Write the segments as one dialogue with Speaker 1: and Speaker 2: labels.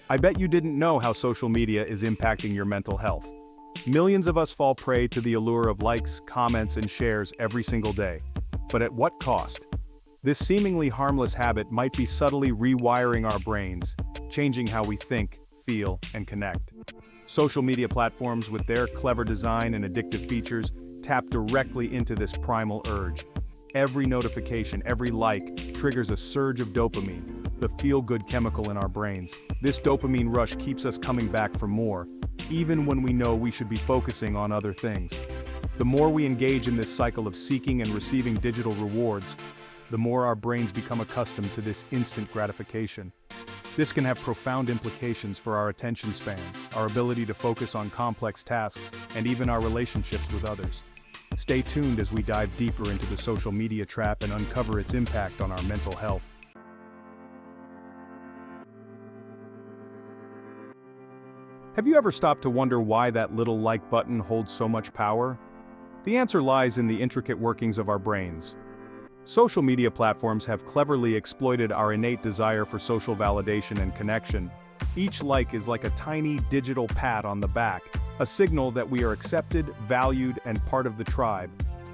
Speaker 1: I bet you didn't know how social media is impacting your mental health. Millions of us fall prey to the allure of likes, comments, and shares every single day. But at what cost? This seemingly harmless habit might be subtly rewiring our brains, changing how we think, feel, and connect. Social media platforms, with their clever design and addictive features, tap directly into this primal urge. Every notification, every like, triggers a surge of dopamine, the feel-good chemical in our brains. This dopamine rush keeps us coming back for more, even when we know we should be focusing on other things. The more we engage in this cycle of seeking and receiving digital rewards, the more our brains become accustomed to this instant gratification. This can have profound implications for our attention spans, our ability to focus on complex tasks, and even our relationships with others. Stay tuned as we dive deeper into the social media trap and uncover its impact on our mental health. Have you ever stopped to wonder why that little like button holds so much power? The answer lies in the intricate workings of our brains. Social media platforms have cleverly exploited our innate desire for social validation and connection. Each like is like a tiny digital pat on the back, a signal that we are accepted, valued, and part of the tribe.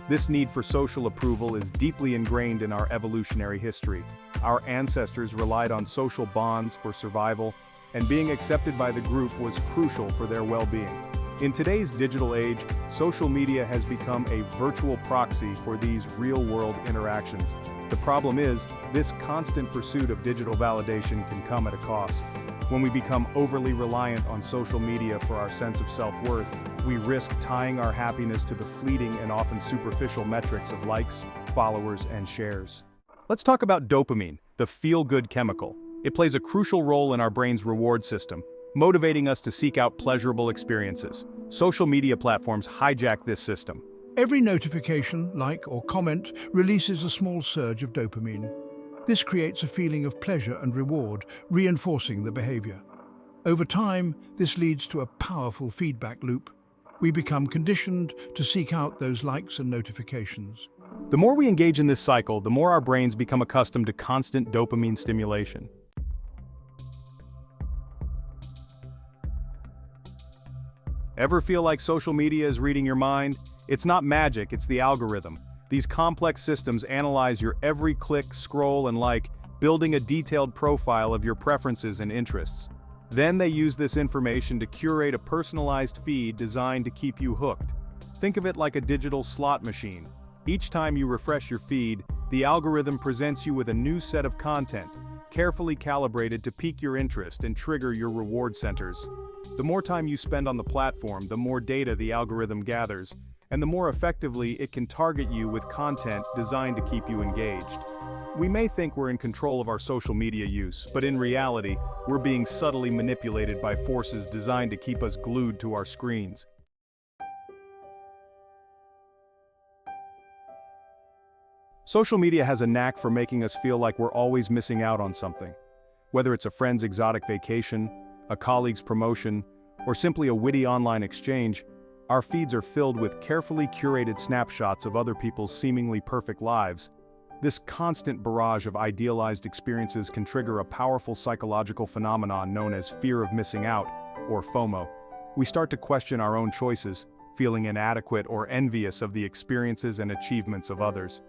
Speaker 1: This need for social approval is deeply ingrained in our evolutionary history. Our ancestors relied on social bonds for survival, and being accepted by the group was crucial for their well-being. In today's digital age, social media has become a virtual proxy for these real-world interactions. The problem is, this constant pursuit of digital validation can come at a cost. When we become overly reliant on social media for our sense of self-worth, we risk tying our happiness to the fleeting and often superficial metrics of likes, followers, and shares. Let's talk about dopamine, the feel-good chemical. It plays a crucial role in our brain's reward system, motivating us to seek out pleasurable experiences. Social media platforms hijack this system.
Speaker 2: Every notification, like, or comment releases a small surge of dopamine. This creates a feeling of pleasure and reward, reinforcing the behavior. Over time, this leads to a powerful feedback loop. We become conditioned to seek out those likes and notifications.
Speaker 1: The more we engage in this cycle, the more our brains become accustomed to constant dopamine stimulation. Ever feel like social media is reading your mind? It's not magic, it's the algorithm. These complex systems analyze your every click, scroll, and like, building a detailed profile of your preferences and interests. Then they use this information to curate a personalized feed designed to keep you hooked. Think of it like a digital slot machine. Each time you refresh your feed, the algorithm presents you with a new set of content, carefully calibrated to pique your interest and trigger your reward centers. The more time you spend on the platform, the more data the algorithm gathers, and the more effectively it can target you with content designed to keep you engaged. We may think we're in control of our social media use, but in reality, we're being subtly manipulated by forces designed to keep us glued to our screens. Social media has a knack for making us feel like we're always missing out on something. Whether it's a friend's exotic vacation, a colleague's promotion, or simply a witty online exchange, our feeds are filled with carefully curated snapshots of other people's seemingly perfect lives. This constant barrage of idealized experiences can trigger a powerful psychological phenomenon known as fear of missing out, or FOMO. We start to question our own choices, feeling inadequate or envious of the experiences and achievements of others.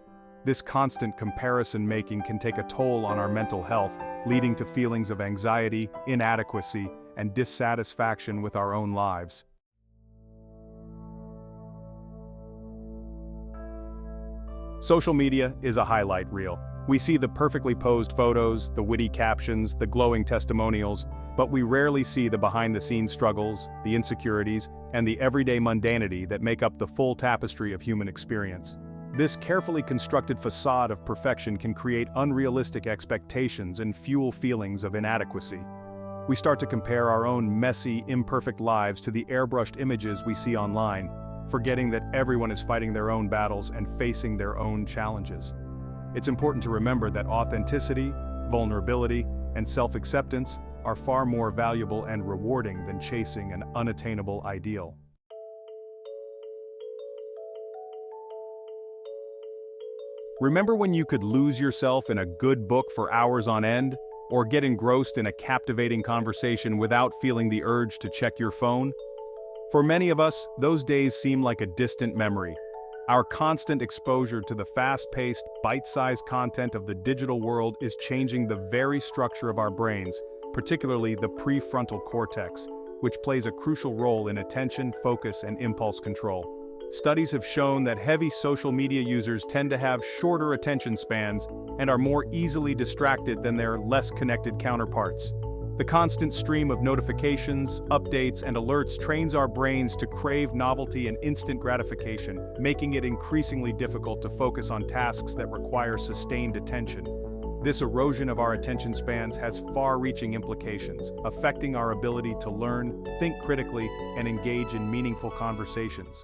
Speaker 1: This constant comparison-making can take a toll on our mental health, leading to feelings of anxiety, inadequacy, and dissatisfaction with our own lives. Social media is a highlight reel. We see the perfectly posed photos, the witty captions, the glowing testimonials, but we rarely see the behind-the-scenes struggles, the insecurities, and the everyday mundanity that make up the full tapestry of human experience. This carefully constructed facade of perfection can create unrealistic expectations and fuel feelings of inadequacy. We start to compare our own messy, imperfect lives to the airbrushed images we see online, forgetting that everyone is fighting their own battles and facing their own challenges. It's important to remember that authenticity, vulnerability, and self-acceptance are far more valuable and rewarding than chasing an unattainable ideal. Remember when you could lose yourself in a good book for hours on end? or get engrossed in a captivating conversation without feeling the urge to check your phone? For many of us, those days seem like a distant memory. Our constant exposure to the fast-paced, bite-sized content of the digital world is changing the very structure of our brains, particularly the prefrontal cortex, which plays a crucial role in attention, focus, and impulse control. Studies have shown that heavy social media users tend to have shorter attention spans and are more easily distracted than their less connected counterparts. The constant stream of notifications, updates, and alerts trains our brains to crave novelty and instant gratification, making it increasingly difficult to focus on tasks that require sustained attention. This erosion of our attention spans has far-reaching implications, affecting our ability to learn, think critically, and engage in meaningful conversations.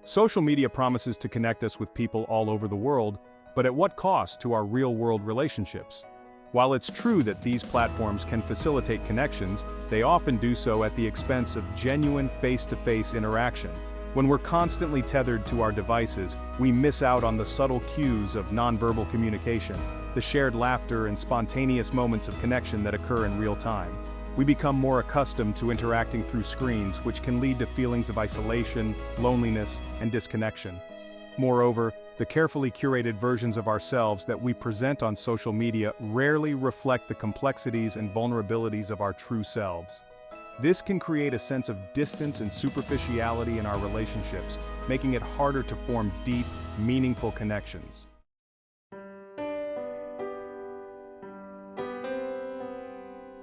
Speaker 1: Social media promises to connect us with people all over the world, but at what cost to our real-world relationships? While it's true that these platforms can facilitate connections, they often do so at the expense of genuine face-to-face interaction. When we're constantly tethered to our devices, we miss out on the subtle cues of nonverbal communication, the shared laughter and spontaneous moments of connection that occur in real time. We become more accustomed to interacting through screens, which can lead to feelings of isolation, loneliness, and disconnection. Moreover, the carefully curated versions of ourselves that we present on social media rarely reflect the complexities and vulnerabilities of our true selves. This can create a sense of distance and superficiality in our relationships, making it harder to form deep, meaningful connections.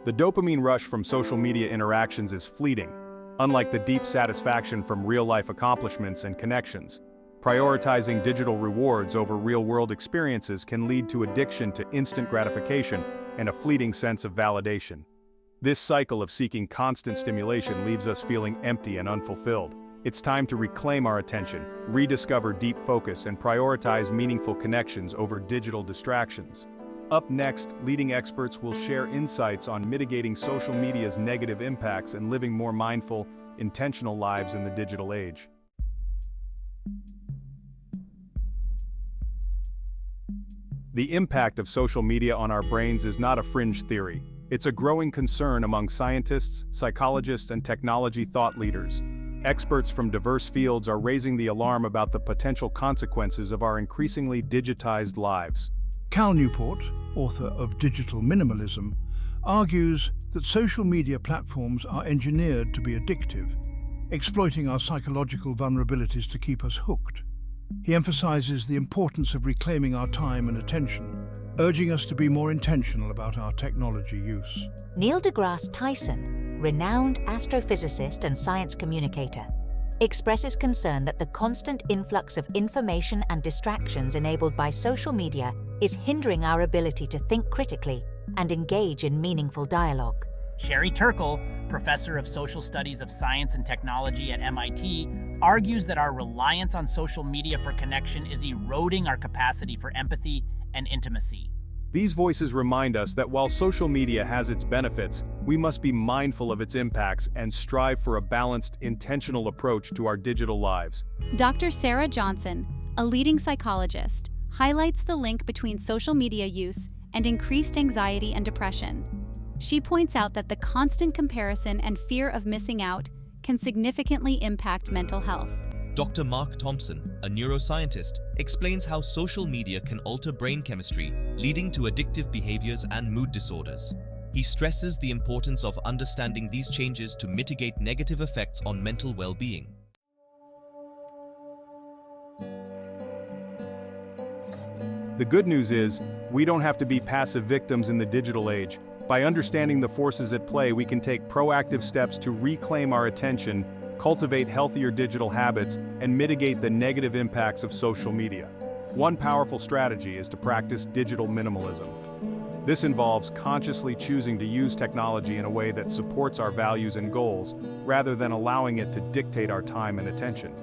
Speaker 1: The dopamine rush from social media interactions is fleeting, unlike the deep satisfaction from real-life accomplishments and connections. Prioritizing digital rewards over real-world experiences can lead to addiction to instant gratification and a fleeting sense of validation. This cycle of seeking constant stimulation leaves us feeling empty and unfulfilled. It's time to reclaim our attention, rediscover deep focus, and prioritize meaningful connections over digital distractions. Up next, leading experts will share insights on mitigating social media's negative impacts and living more mindful, intentional lives in the digital age. The impact of social media on our brains is not a fringe theory. It's a growing concern among scientists, psychologists, and technology thought leaders. Experts from diverse fields are raising the alarm about the potential consequences of our increasingly digitized lives.
Speaker 2: Cal Newport, author of Digital Minimalism, argues that social media platforms are engineered to be addictive, exploiting our psychological vulnerabilities to keep us hooked. He emphasizes the importance of reclaiming our time and attention, urging us to be more intentional about our technology use.
Speaker 3: Neil deGrasse Tyson, renowned astrophysicist and science communicator, expresses concern that the constant influx of information and distractions enabled by social media is hindering our ability to think critically and engage in meaningful dialogue.
Speaker 4: Sherry Turkle, professor of social studies of science and technology at MIT, argues that our reliance on social media for connection is eroding our capacity for empathy and intimacy.
Speaker 1: These voices remind us that while social media has its benefits, we must be mindful of its impacts and strive for a balanced, intentional approach to our digital lives.
Speaker 5: Dr. Sarah Johnson, a leading psychologist, highlights the link between social media use and increased anxiety and depression. She points out that the constant comparison and fear of missing out can significantly impact mental health.
Speaker 6: Dr. Mark Thompson, a neuroscientist, explains how social media can alter brain chemistry, leading to addictive behaviors and mood disorders. He stresses the importance of understanding these changes to mitigate negative effects on mental well-being.
Speaker 1: The good news is, we don't have to be passive victims in the digital age. By understanding the forces at play, we can take proactive steps to reclaim our attention, cultivate healthier digital habits, and mitigate the negative impacts of social media. One powerful strategy is to practice digital minimalism. This involves consciously choosing to use technology in a way that supports our values and goals, rather than allowing it to dictate our time and attention.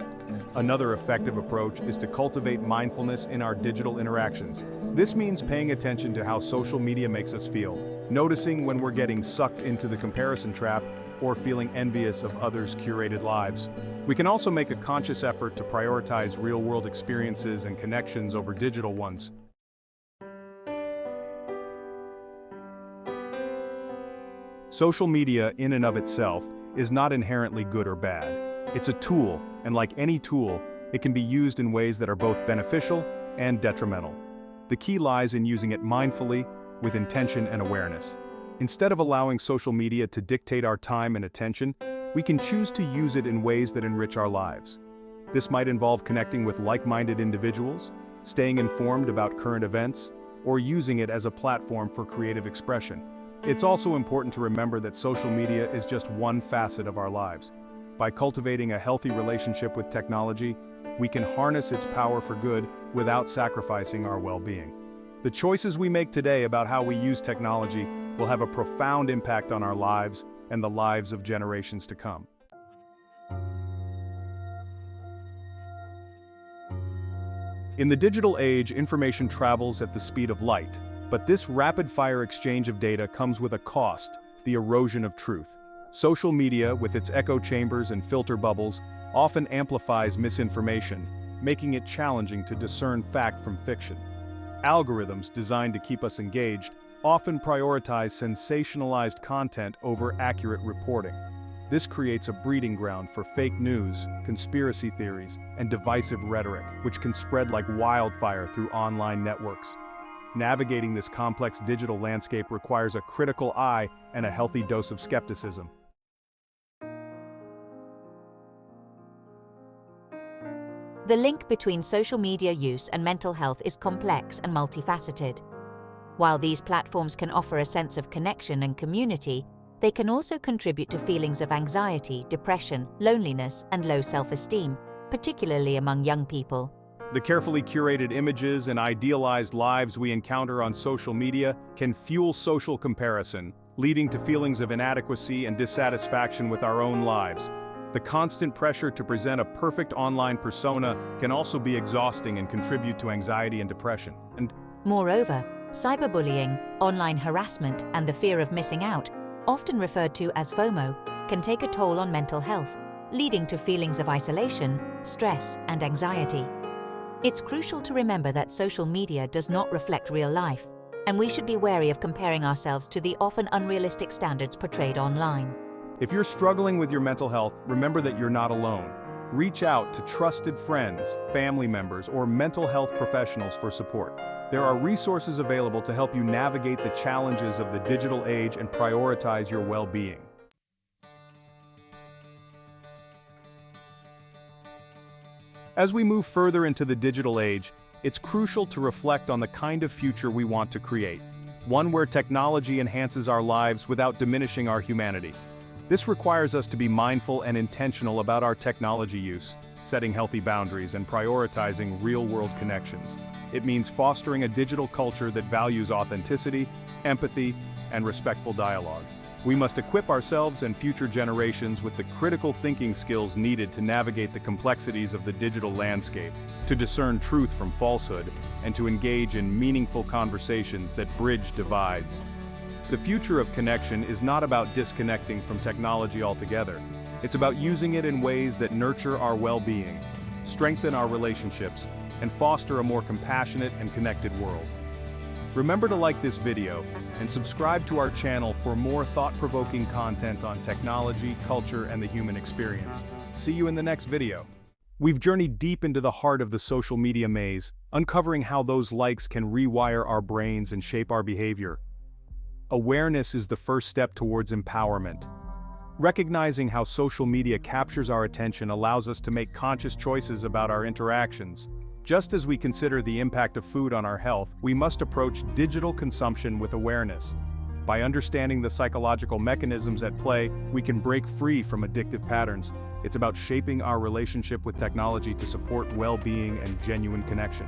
Speaker 1: Another effective approach is to cultivate mindfulness in our digital interactions. This means paying attention to how social media makes us feel, noticing when we're getting sucked into the comparison trap, or feeling envious of others' curated lives. We can also make a conscious effort to prioritize real-world experiences and connections over digital ones. Social media, in and of itself, is not inherently good or bad. It's a tool, and like any tool, it can be used in ways that are both beneficial and detrimental. The key lies in using it mindfully, with intention and awareness. Instead of allowing social media to dictate our time and attention, we can choose to use it in ways that enrich our lives. This might involve connecting with like-minded individuals, staying informed about current events, or using it as a platform for creative expression. It's also important to remember that social media is just one facet of our lives. By cultivating a healthy relationship with technology, we can harness its power for good without sacrificing our well-being. The choices we make today about how we use technology will have a profound impact on our lives and the lives of generations to come. In the digital age, information travels at the speed of light, but this rapid-fire exchange of data comes with a cost: the erosion of truth. Social media, with its echo chambers and filter bubbles, often amplifies misinformation, making it challenging to discern fact from fiction. Algorithms designed to keep us engaged often prioritize sensationalized content over accurate reporting. This creates a breeding ground for fake news, conspiracy theories, and divisive rhetoric, which can spread like wildfire through online networks. Navigating this complex digital landscape requires a critical eye and a healthy dose of skepticism.
Speaker 3: The link between social media use and mental health is complex and multifaceted. While these platforms can offer a sense of connection and community, they can also contribute to feelings of anxiety, depression, loneliness, and low self-esteem, particularly among young people.
Speaker 1: The carefully curated images and idealized lives we encounter on social media can fuel social comparison, leading to feelings of inadequacy and dissatisfaction with our own lives. The constant pressure to present a perfect online persona can also be exhausting and contribute to anxiety and depression.
Speaker 3: Moreover, cyberbullying, online harassment, and the fear of missing out, often referred to as FOMO, can take a toll on mental health, leading to feelings of isolation, stress, and anxiety. It's crucial to remember that social media does not reflect real life, and we should be wary of comparing ourselves to the often unrealistic standards portrayed online.
Speaker 1: If you're struggling with your mental health, remember that you're not alone. Reach out to trusted friends, family members, or mental health professionals for support. There are resources available to help you navigate the challenges of the digital age and prioritize your well-being. As we move further into the digital age, it's crucial to reflect on the kind of future we want to create, one where technology enhances our lives without diminishing our humanity. This requires us to be mindful and intentional about our technology use, setting healthy boundaries and prioritizing real-world connections. It means fostering a digital culture that values authenticity, empathy, and respectful dialogue. We must equip ourselves and future generations with the critical thinking skills needed to navigate the complexities of the digital landscape, to discern truth from falsehood, and to engage in meaningful conversations that bridge divides. The future of connection is not about disconnecting from technology altogether. It's about using it in ways that nurture our well-being, strengthen our relationships, and foster a more compassionate and connected world. Remember to like this video and subscribe to our channel for more thought-provoking content on technology, culture, and the human experience. See you in the next video. We've journeyed deep into the heart of the social media maze, uncovering how those likes can rewire our brains and shape our behavior. Awareness is the first step towards empowerment. Recognizing how social media captures our attention allows us to make conscious choices about our interactions. Just as we consider the impact of food on our health, we must approach digital consumption with awareness. By understanding the psychological mechanisms at play, we can break free from addictive patterns. It's about shaping our relationship with technology to support well-being and genuine connection.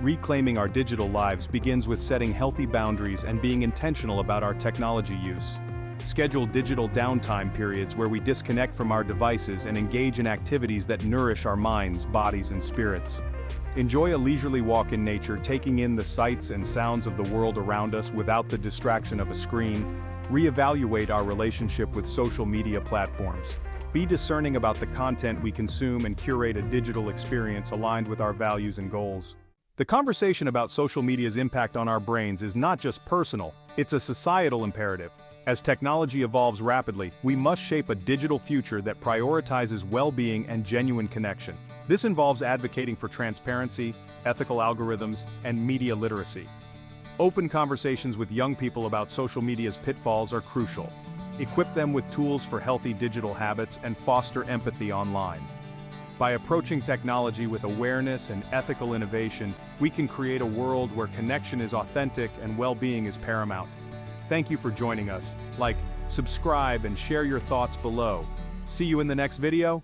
Speaker 1: Reclaiming our digital lives begins with setting healthy boundaries and being intentional about our technology use. Schedule digital downtime periods where we disconnect from our devices and engage in activities that nourish our minds, bodies, and spirits. Enjoy a leisurely walk in nature, taking in the sights and sounds of the world around us without the distraction of a screen. Reevaluate our relationship with social media platforms. Be discerning about the content we consume and curate a digital experience aligned with our values and goals. The conversation about social media's impact on our brains is not just personal, it's a societal imperative. As technology evolves rapidly, we must shape a digital future that prioritizes well-being and genuine connection. This involves advocating for transparency, ethical algorithms, and media literacy. Open conversations with young people about social media's pitfalls are crucial. Equip them with tools for healthy digital habits and foster empathy online. By approaching technology with awareness and ethical innovation, we can create a world where connection is authentic and well-being is paramount. Thank you for joining us. Like, subscribe, and share your thoughts below. See you in the next video.